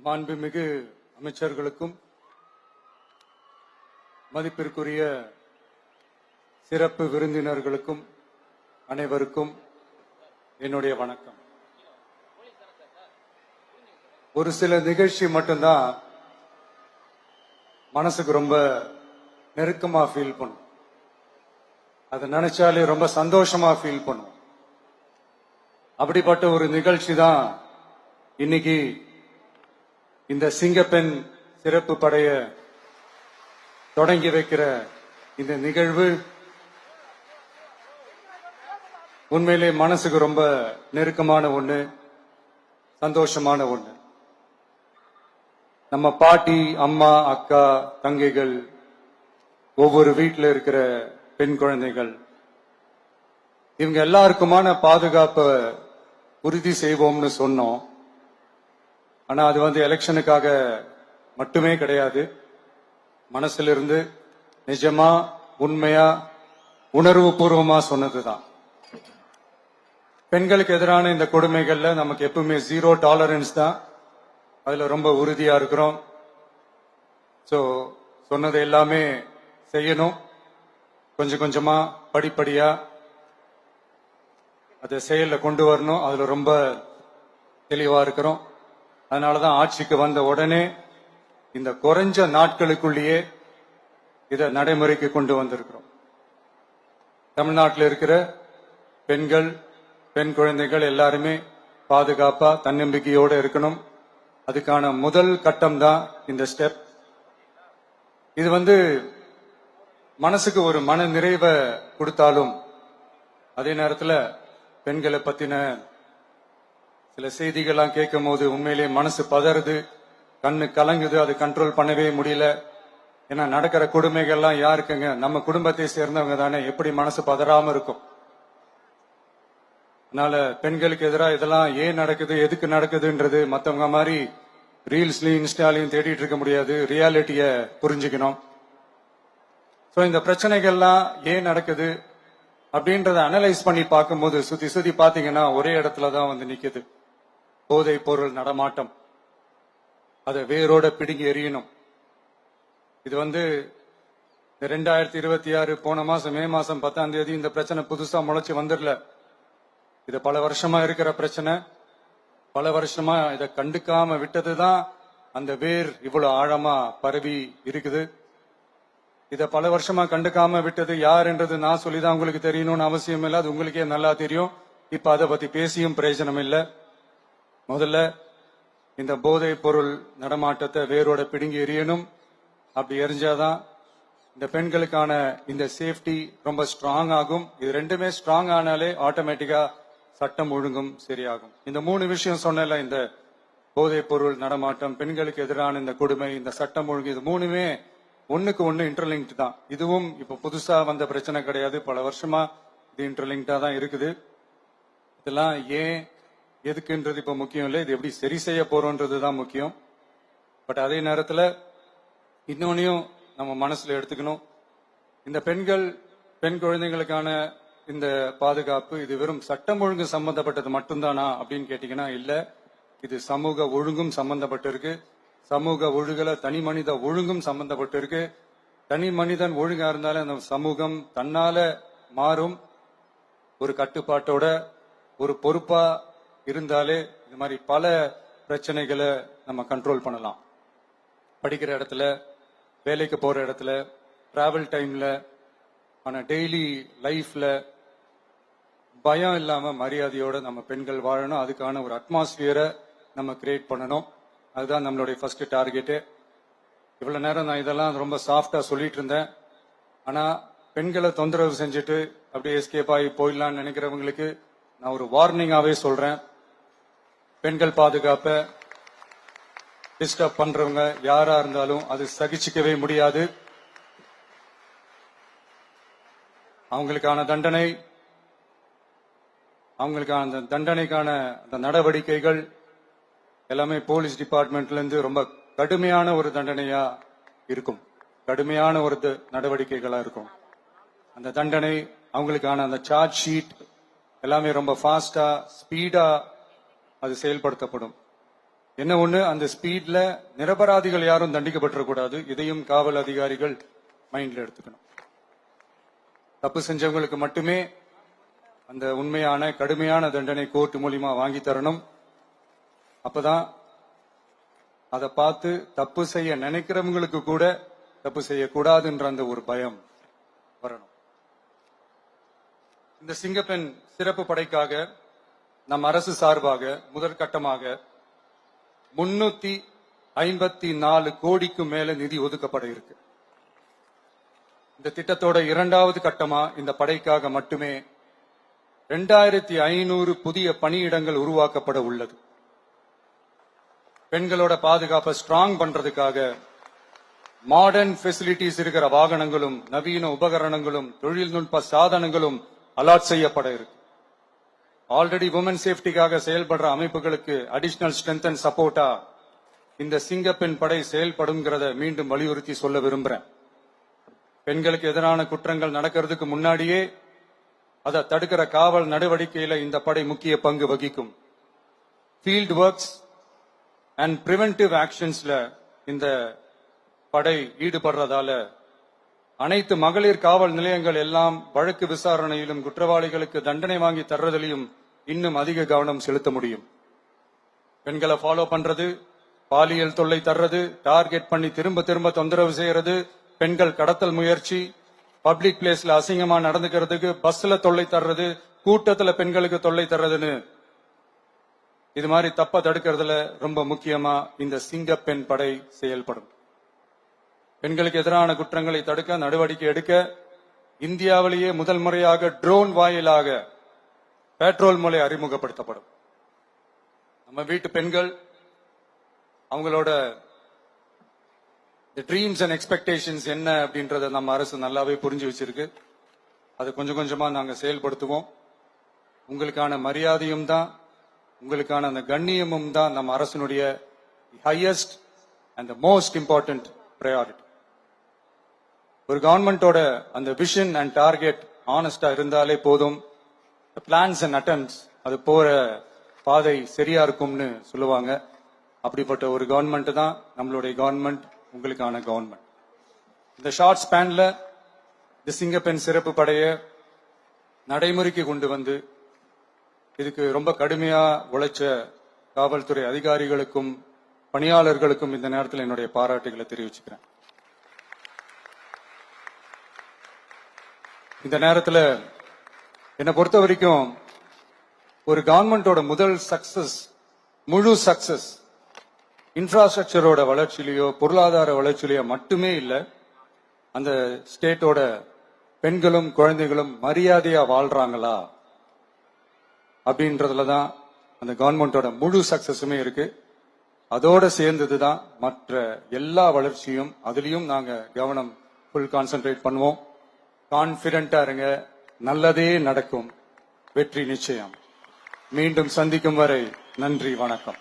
மாண்புமிகு அமைச்சர்களுக்கும் மதிப்பிற்குரிய சிறப்பு விருந்தினர்களுக்கும் அனைவருக்கும் என்னுடைய வணக்கம். ஒரு சில நிகழ்ச்சி மட்டும்தான் மனசுக்கு ரொம்ப நெருக்கமா ஃபீல் பண்ணும். அதை நினைச்சாலே ரொம்ப சந்தோஷமா ஃபீல் பண்ணும். அப்படிப்பட்ட ஒரு நிகழ்ச்சி தான் இன்னைக்கு இந்த சிங்கப்பெண் சிறப்பு படைய தொடங்கி வைக்கிற இந்த நிகழ்வு. உண்மையிலே மனசுக்கு ரொம்ப நெருக்கமான ஒண்ணு, சந்தோஷமான ஒண்ணு. நம்ம பாட்டி, அம்மா, அக்கா, தங்கைகள், ஒவ்வொரு வீட்டில் இருக்கிற பெண் குழந்தைகள், இவங்க எல்லாருக்குமான பாதுகாப்பை உறுதி செய்வோம்னு சொன்னோம். ஆனா அது எலெக்ஷனுக்காக மட்டுமே கிடையாது. மனசுல இருந்து நிஜமா, உண்மையா, உணர்வு பூர்வமா சொன்னதுதான். பெண்களுக்கு எதிரான இந்த கொடுமைகள்ல நமக்கு எப்பவுமே 0 டாலரன்ஸ் தான். அதுல ரொம்ப உறுதியா இருக்கிறோம். சோ சொன்னது எல்லாமே செய்யணும். கொஞ்சம் கொஞ்சமா, படிப்படியா அதை செயல்ல கொண்டு வரணும். அதுல ரொம்ப தெளிவா இருக்கிறோம். அதனாலதான் ஆட்சிக்கு வந்த உடனே இந்த குறைஞ்ச நாட்களுக்குள்ளேயே இதை நடைமுறைக்கு கொண்டு வந்திருக்கிறோம். தமிழ்நாட்டில் இருக்கிற பெண்கள், பெண் குழந்தைகள் எல்லாருமே பாதுகாப்பா, தன்னம்பிக்கையோட இருக்கணும். அதுக்கான முதல் கட்டம் தான் இந்த ஸ்டெப். இது மனசுக்கு ஒரு மன நிறைவை கொடுத்தாலும், அதே நேரத்தில் பெண்களை பத்தின சில செய்திகள்லாம் கேட்கும் போது உண்மையிலே மனசு பதறுது, கண்ணு கலங்குது. அது கண்ட்ரோல் பண்ணவே முடியல. ஏன்னா நடக்கிற கொடுமைகள்லாம் யாருக்குங்க? நம்ம குடும்பத்தை சேர்ந்தவங்க தானே. எப்படி மனசு பதறாம இருக்கும்? அதனால பெண்களுக்கு எதிராக இதெல்லாம் ஏன் நடக்குது, எதுக்கு நடக்குதுன்றது மத்தவங்க மாதிரி ரீல்ஸ்லயும் இன்ஸ்டாலையும் தேடிட்டு இருக்க முடியாது. ரியாலிட்டிய புரிஞ்சுக்கணும். சோ இந்த பிரச்சனைகள்லாம் ஏன் நடக்குது அப்படின்றத அனலைஸ் பண்ணி பார்க்கும்போது சுத்தி சுத்தி பாத்தீங்கன்னா ஒரே இடத்துலதான் நிக்குது. போதை பொருள் நடமாட்டம். அதை வேரோட பிடுங்கி எறியணும். இது 2026 போன மாசம் மே மாசம் 10ஆம் தேதி இந்த பிரச்சனை புதுசா முளைச்சு வந்துடல. இது பல வருஷமா இருக்கிற பிரச்சனை. பல வருஷமா இதை கண்டுக்காம விட்டதுதான் அந்த வேர் இவ்வளவு ஆழமா பரவி இருக்குது. இத பல வருஷமா கண்டுக்காம விட்டது யார் என்றது நான் சொல்லிதான் உங்களுக்கு தெரியணும்னு அவசியம் இல்லை. அது உங்களுக்கே நல்லா தெரியும். இப்ப அதை பத்தி பேசியும் பிரயோஜனம் இல்லை. முதல்ல இந்த போதை பொருள் நடமாட்டத்தை வேரோட பிடுங்கி எறியணும். அப்படி எரிஞ்சாதான் இந்த பெண்களுக்கான இந்த சேஃப்டி ரொம்ப ஸ்ட்ராங் ஆகும். இது ரெண்டுமே ஸ்ட்ராங் ஆனாலே ஆட்டோமேட்டிக்கா சட்டம் ஒழுங்கும் சரியாகும். இந்த 3 விஷயம் சொன்னல, இந்த போதை பொருள் நடமாட்டம், பெண்களுக்கு எதிரான இந்த கொடுமை, இந்த சட்டம் ஒழுங்கு, இது 3மே ஒண்ணுக்கு ஒண்ணு இன்டர்லிங்க்ட் தான். இதுவும் இப்ப புதுசா வந்த பிரச்சனை கிடையாது. பல வருஷமா இது இன்டர்லிங்க்டா தான் இருக்குது. இதெல்லாம் ஏன், எதுக்குன்றது இப்ப முக்கியம் இல்லை. இது எப்படி சரி செய்ய போறோம்ன்றதுதான் முக்கியம். பட் அதே நேரத்துல இன்னொன்னையும் நம்ம மனசுல எடுத்துக்கணும். இந்த பெண் குழந்தைகளுக்கான இந்த பாதுகாப்பு இது வெறும் சட்டம் ஒழுங்கு சம்பந்தப்பட்டது மட்டும்தானா அப்படின்னு கேட்டீங்கன்னா இல்ல. இது சமூக ஒழுங்கும் சம்பந்தப்பட்டிருக்கு. சமூக ஒழுகல தனி மனித ஒழுங்கும் சம்பந்தப்பட்டிருக்கு. தனி மனிதன் ஒழுங்கா இருந்தாலே அந்த சமூகம் தன்னால மாறும். ஒரு கட்டுப்பாட்டோட, ஒரு பொறுப்பா இருந்தாலே இது மாதிரி பல பிரச்சனைகளை நம்ம கண்ட்ரோல் பண்ணலாம். படிக்கிற இடத்துல, வேலைக்கு போற இடத்துல, டிராவல் டைம்ல, ஆனா டெய்லி லைஃப்ல பயம் இல்லாம மரியாதையோட நம்ம பெண்கள் வாழணும். அதுக்கான ஒரு அட்மாஸ்பியரை நம்ம கிரியேட் பண்ணணும். அதுதான் நம்மளுடைய ஃபர்ஸ்ட் டார்கெட்டு. இவ்வளவு நேரம் நான் இதெல்லாம் ரொம்ப சாஃப்டா சொல்லிட்டு இருந்தேன். ஆனா பெண்களை தொந்தரவு செஞ்சுட்டு அப்படியே எஸ்கேப் ஆகி போயிடலாம்னு நினைக்கிறவங்களுக்கு நான் ஒரு வார்னிங்காவே சொல்றேன். பெண்கள் பாதுகாப்பை டிஸ்டர்ப் பண்றவங்க யாரா இருந்தாலும் அது சகிச்சுக்கவே முடியாது. அவங்களுக்கான தண்டனைக்கான அந்த நடவடிக்கைகள் எல்லாமே போலீஸ் டிபார்ட்மெண்ட்ல இருந்து ரொம்ப கடுமையான ஒரு தண்டனையா இருக்கும். கடுமையான ஒரு நடவடிக்கைகளா இருக்கும். அந்த தண்டனை, அவங்களுக்கான அந்த சார்ஜ் ஷீட் எல்லாமே ரொம்ப ஃபாஸ்டா, ஸ்பீடா அது செயல்படுத்தப்படும். என்ன ஒண்ணு, அந்த ஸ்பீட்ல நிரபராதிகள் யாரும் தண்டிக்கப்பட்டிருக்கூடாது. இதையும் காவல் அதிகாரிகள் மைண்ட்ல எடுத்துக்கணும். தப்பு செஞ்சவங்களுக்கு மட்டுமே அந்த உண்மையான கடுமையான தண்டனை கோர்ட் மூலியமா வாங்கி தரணும். அப்பதான் அதை பார்த்து தப்பு செய்ய நினைக்கிறவங்களுக்கு கூட தப்பு செய்யக்கூடாதுன்ற அந்த ஒரு பயம் வரணும். இந்த சிங்கப்பெண் சிறப்பு படைக்காக நம் அரசு சார்பாக முதற்கட்டமாக 354 கோடிக்கு மேல நிதி ஒதுக்கப்பட இருக்கு. இந்த திட்டத்தோட இரண்டாவது கட்டமா இந்த படைக்காக மட்டுமே 2500 புதிய பணியிடங்கள் உருவாக்கப்பட உள்ளது. பெண்களோட பாதுகாப்பை ஸ்ட்ராங் பண்றதுக்காக மாடர்ன் ஃபெசிலிட்டிஸ் இருக்கிற வாகனங்களும் நவீன உபகரணங்களும் தொழில்நுட்ப சாதனங்களும் அலாட் செய்யப்பட இருக்கு. ஆல்ரெடி உமன் சேஃப்டிக்காக செயல்படுற அமைப்புகளுக்கு அடிஷனல் ஸ்ட்ரென்த் அண்ட் சப்போர்ட்டா இந்த சிங்கப்பெண் படை செயல்படுங்கிறத மீண்டும் வலியுறுத்தி சொல்ல விரும்புறேன். பெண்களுக்கு எதிரான குற்றங்கள் நடக்கிறதுக்கு முன்னாடியே அதை தடுக்கிற காவல் நடவடிக்கையில இந்த படை முக்கிய பங்கு வகிக்கும். ஃபீல்ட் ஒர்க்ஸ் அண்ட் பிரிவென்டிவ் ஆக்ஷன்ஸ்ல இந்த படை ஈடுபடுறதால அனைத்து மகளிர் காவல் நிலையங்கள் எல்லாம் வழக்கு விசாரணையிலும் குற்றவாளிகளுக்கு தண்டனை வாங்கி தர்றதிலையும் இன்னும் அதிக கவனம் செலுத்த முடியும். பெண்களை ஃபாலோ பண்றது, பாலியல் தொல்லை தர்றது, டார்கெட் பண்ணி திரும்ப திரும்ப தொந்தரவு செய்யறது, பெண்கள் கடத்தல் முயற்சி, பப்ளிக் பிளேஸ்ல அசிங்கமா நடந்துக்கிறதுக்கு பஸ்ல தொல்லை தர்றது, கூட்டத்துல பெண்களுக்கு தொல்லை தர்றதுன்னு இது மாதிரி தப்ப தடுக்கிறதுல ரொம்ப முக்கியமா இந்த சிங்கப்பெண் படை செயல்படும். பெண்களுக்கு எதிரான குற்றங்களை தடுக்க நடவடிக்கை எடுக்க இந்தியாவிலேயே முதல் முறையாக ட்ரோன் வாயிலாக பெட்ரோல் மூலை அறிமுகப்படுத்தப்படும். நம்ம வீட்டு பெண்கள் அவங்களோட ட்ரீம்ஸ் அண்ட் எக்ஸ்பெக்டேஷன்ஸ் என்ன அப்படின்றத நம்ம அரசு நல்லாவே புரிஞ்சு வச்சிருக்கு. அது கொஞ்சம் கொஞ்சமா நாங்க செயல்படுத்துவோம். உங்களுக்கான மரியாதையும் தான், உங்களுக்கான அந்த கண்ணியமும் தான் நம்ம அரசினுடைய highest and the most important priority. ஒரு கவர்மெண்டோட அந்த விஷன் அண்ட் டார்கெட் ஆனஸ்டா இருந்தாலே போதும். பிளான்ஸ் அண்ட் அட்டெம்ப்ட்ஸ் அது போற பாதை சரியா இருக்கும்னு சொல்லுவாங்க. அப்படிப்பட்ட ஒரு கவர்மெண்ட் தான் நம்மளுடைய கவர்மெண்ட், உங்களுக்கான கவர்மெண்ட். இந்த ஷார்ட் ஸ்பேன்ல இந்த சிங்கப்பெண் சிறப்பு படைய நடைமுறைக்கு கொண்டு வந்து இதுக்கு ரொம்ப கடுமையா உழைச்ச காவல்துறை அதிகாரிகளுக்கும் பணியாளர்களுக்கும் இந்த நேரத்தில் என்னுடைய பாராட்டுகளை தெரிவிச்சுக்கிறேன். இந்த நேரத்தில் என்னை பொறுத்த வரைக்கும் ஒரு கவர்மெண்டோட முதல் சக்சஸ், முழு சக்சஸ் இன்ஃப்ராஸ்ட்ரக்சரோட வளர்ச்சியிலையோ பொருளாதார வளர்ச்சியிலையோ மட்டுமே இல்லை, அந்த ஸ்டேட்டோட பெண்களும் குழந்தைகளும் மரியாதையா வாழ்றாங்களா அப்படின்றதுல தான் அந்த கவர்மெண்டோட முழு சக்சஸுமே இருக்கு. அதோட சேர்ந்ததுதான் மற்ற எல்லா வளர்ச்சியும். அதுலயும் நாங்க கவனம் ஃபுல் கான்சென்ட்ரேட் பண்ணுவோம். கான்பிடென்டா இருங்க, நல்லதே நடக்கும், வெற்றி நிச்சயம். மீண்டும் சந்திக்கும் வரை நன்றி, வணக்கம்.